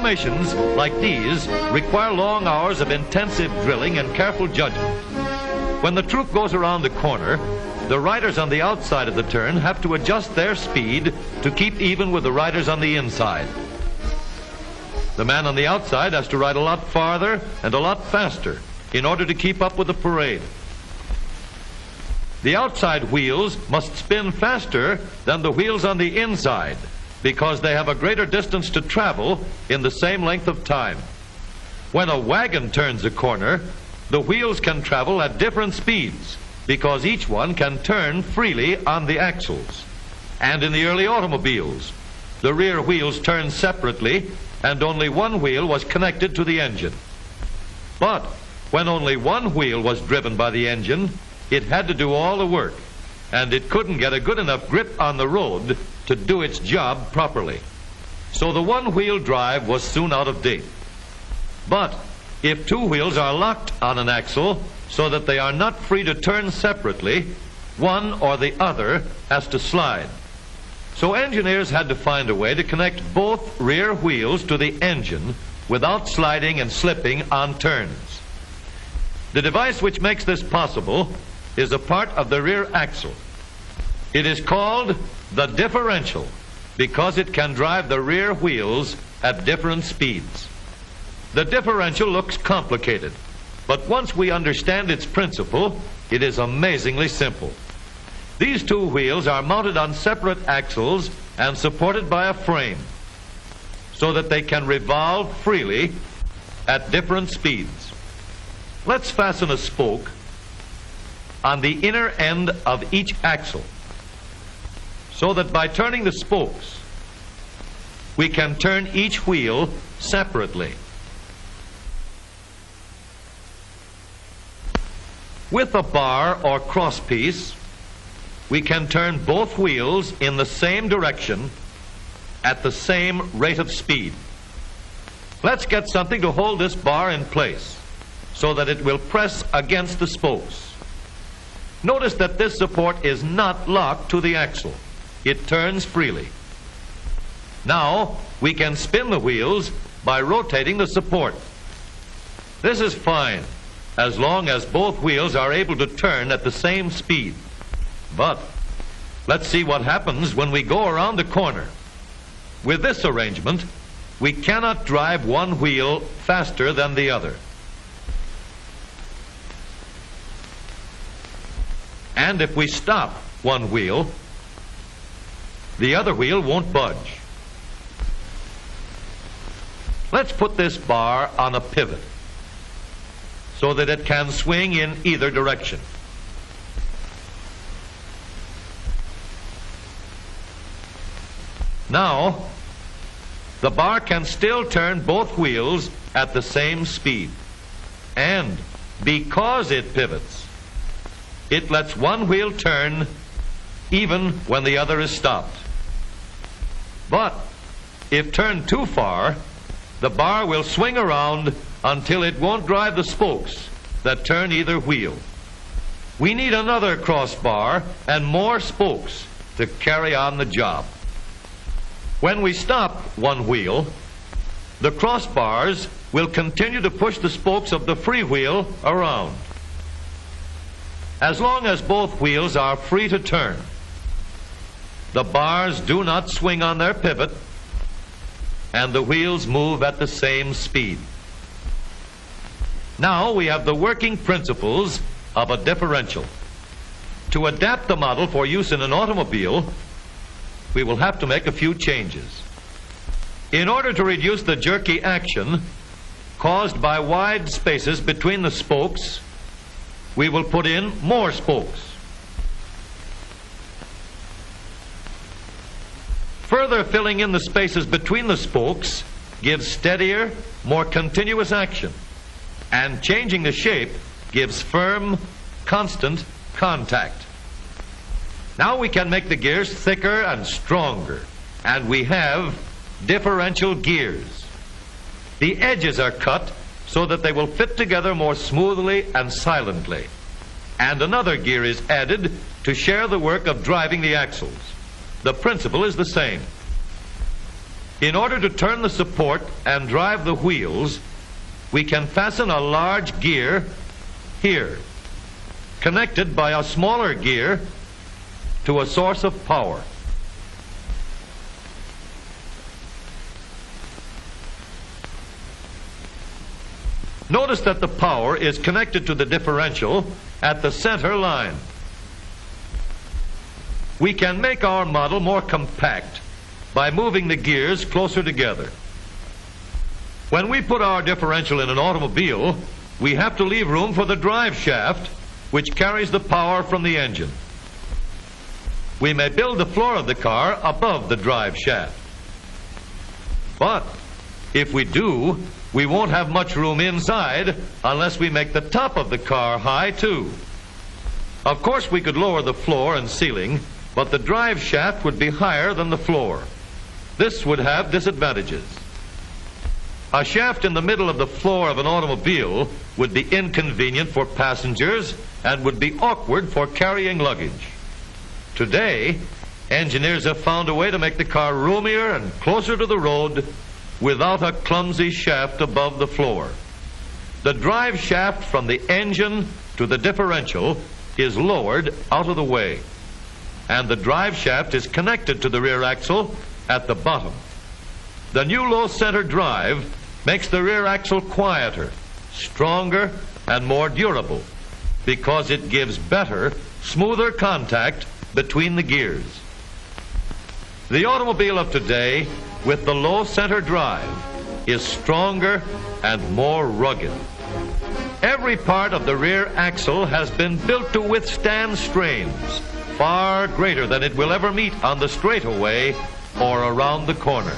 Formations like these require long hours of intensive drilling and careful judgment. When the troop goes around the corner, the riders on the outside of the turn have to adjust their speed to keep even with the riders on the inside. The man on the outside has to ride a lot farther and a lot faster in order to keep up with the parade. The outside wheels must spin faster than the wheels on the inside because they have a greater distance to travel in the same length of time. When a wagon turns a corner, the wheels can travel at different speeds because each one can turn freely on the axles. And in the early automobiles, the rear wheels turned separately and only one wheel was connected to the engine. But when only one wheel was driven by the engine, it had to do all the work, and it couldn't get a good enough grip on the road to do its job properly. So the one-wheel drive was soon out of date. But if two wheels are locked on an axle so that they are not free to turn separately, one or the other has to slide. So engineers had to find a way to connect both rear wheels to the engine without sliding and slipping on turns. The device which makes this possible is a part of the rear axle. It is called the differential because it can drive the rear wheels at different speeds. The differential looks complicated, but once we understand its principle, it is amazingly simple. These two wheels are mounted on separate axles and supported by a frame so that they can revolve freely at different speeds. Let's fasten a spoke on the inner end of each axle so that by turning the spokes, we can turn each wheel separately. With a bar or crosspiece, we can turn both wheels in the same direction at the same rate of speed. Let's get something to hold this bar in place so that it will press against the spokes. Notice that this support is not locked to the axle. It turns freely. Now we can spin the wheels by rotating the support. This is fine as long as both wheels are able to turn at the same speed. But let's see what happens when we go around the corner. With this arrangement, we cannot drive one wheel faster than the other. And if we stop one wheel, the other wheel won't budge. Let's put this bar on a pivot so that it can swing in either direction. Now, the bar can still turn both wheels at the same speed. And because it pivots, it lets one wheel turn even when the other is stopped. But if turned too far, the bar will swing around until it won't drive the spokes that turn either wheel. We need another crossbar and more spokes to carry on the job. When we stop one wheel, the crossbars will continue to push the spokes of the free wheel around. As long as both wheels are free to turn, the bars do not swing on their pivot, and the wheels move at the same speed. Now we have the working principles of a differential. To adapt the model for use in an automobile, we will have to make a few changes. In order to reduce the jerky action caused by wide spaces between the spokes, we will put in more spokes. Further filling in the spaces between the spokes gives steadier, more continuous action, and changing the shape gives firm, constant contact. Now we can make the gears thicker and stronger, and we have differential gears. The edges are cut so that they will fit together more smoothly and silently, and another gear is added to share the work of driving the axles. The principle is the same. In order to turn the support and drive the wheels, we can fasten a large gear here, connected by a smaller gear to a source of power. Notice that the power is connected to the differential at the center line. We can make our model more compact by moving the gears closer together. When we put our differential in an automobile, we have to leave room for the drive shaft, which carries the power from the engine. We may build the floor of the car above the drive shaft. But if we do, we won't have much room inside unless we make the top of the car high too. Of course, we could lower the floor and ceiling, but the drive shaft would be higher than the floor. This would have disadvantages. A shaft in the middle of the floor of an automobile would be inconvenient for passengers and would be awkward for carrying luggage. Today, engineers have found a way to make the car roomier and closer to the road without a clumsy shaft above the floor. The drive shaft from the engine to the differential is lowered out of the way, and the drive shaft is connected to the rear axle at the bottom. The new low center drive makes the rear axle quieter, stronger, and more durable because it gives better, smoother contact between the gears. The automobile of today, with the low center drive, is stronger and more rugged. Every part of the rear axle has been built to withstand strains far greater than it will ever meet on the straightaway or around the corner.